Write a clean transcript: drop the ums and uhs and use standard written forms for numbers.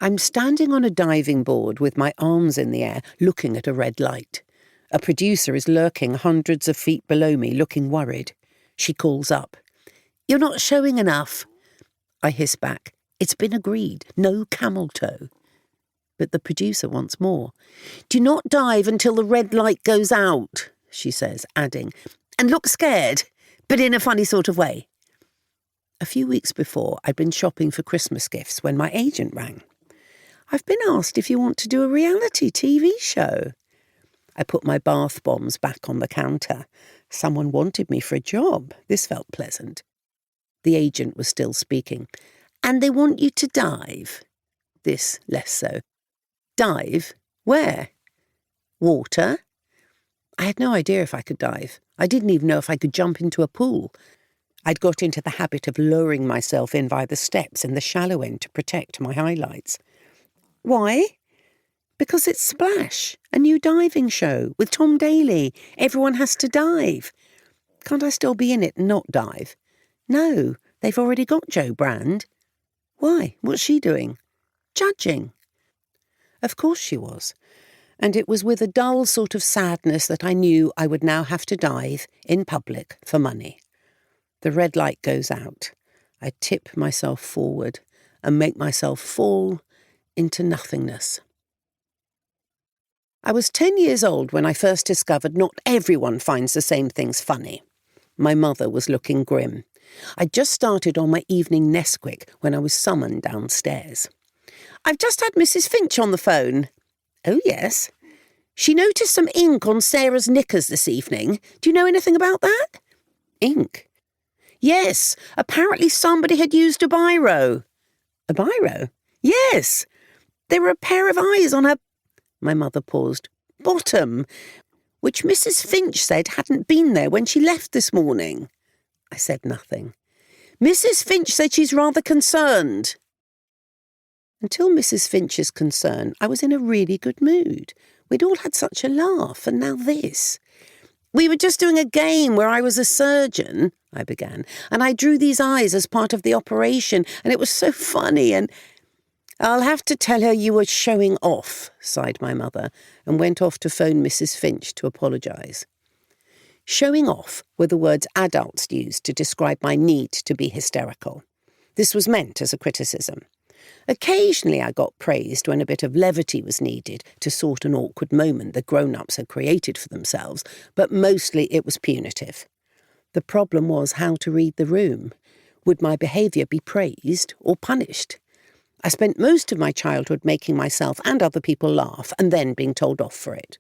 I'm standing on a diving board with my arms in the air, looking at a red light. A producer is lurking hundreds of feet below me, looking worried. She calls up. "You're not showing enough." I hiss back. "It's been agreed. No camel toe." But the producer wants more. "Do not dive until the red light goes out," she says, adding, "and look scared, but in a funny sort of way." A few weeks before, I'd been shopping for Christmas gifts when my agent rang. "I've been asked if you want to do a reality TV show." I put my bath bombs back on the counter. Someone wanted me for a job. This felt pleasant. The agent was still speaking. "And they want you to dive." This less so. "Dive? Where?" "Water." I had no idea if I could dive. I didn't even know if I could jump into a pool. I'd got into the habit of lowering myself in by the steps in the shallow end to protect my highlights. "Why?" "Because it's Splash, a new diving show with Tom Daly. Everyone has to dive." "Can't I still be in it and not dive?" "No, they've already got Jo Brand." "Why? What's she doing?" "Judging." Of course she was. And it was with a dull sort of sadness that I knew I would now have to dive in public for money. The red light goes out. I tip myself forward and make myself fall into nothingness. I was 10 years old when I first discovered not everyone finds the same things funny. My mother was looking grim. I'd just started on my evening Nesquik when I was summoned downstairs. "I've just had Mrs. Finch on the phone." "Oh, yes." "She noticed some ink on Sarah's knickers this evening. Do you know anything about that?" "Ink?" "Yes, apparently somebody had used a biro." "A biro?" "Yes. There were a pair of eyes on her—" My mother paused. "Bottom, which Mrs. Finch said hadn't been there when she left this morning." I said nothing. "Mrs. Finch said she's rather concerned." Until Mrs. Finch's concern, I was in a really good mood. We'd all had such a laugh, and now this. "We were just doing a game where I was a surgeon," I began, "and I drew these eyes as part of the operation, and it was so funny, and—" "I'll have to tell her you were showing off," sighed my mother, and went off to phone Mrs. Finch to apologise. Showing off were the words adults used to describe my need to be hysterical. This was meant as a criticism. Occasionally I got praised when a bit of levity was needed to sort an awkward moment the grown-ups had created for themselves, but mostly it was punitive. The problem was how to read the room. Would my behaviour be praised or punished? I spent most of my childhood making myself and other people laugh and then being told off for it.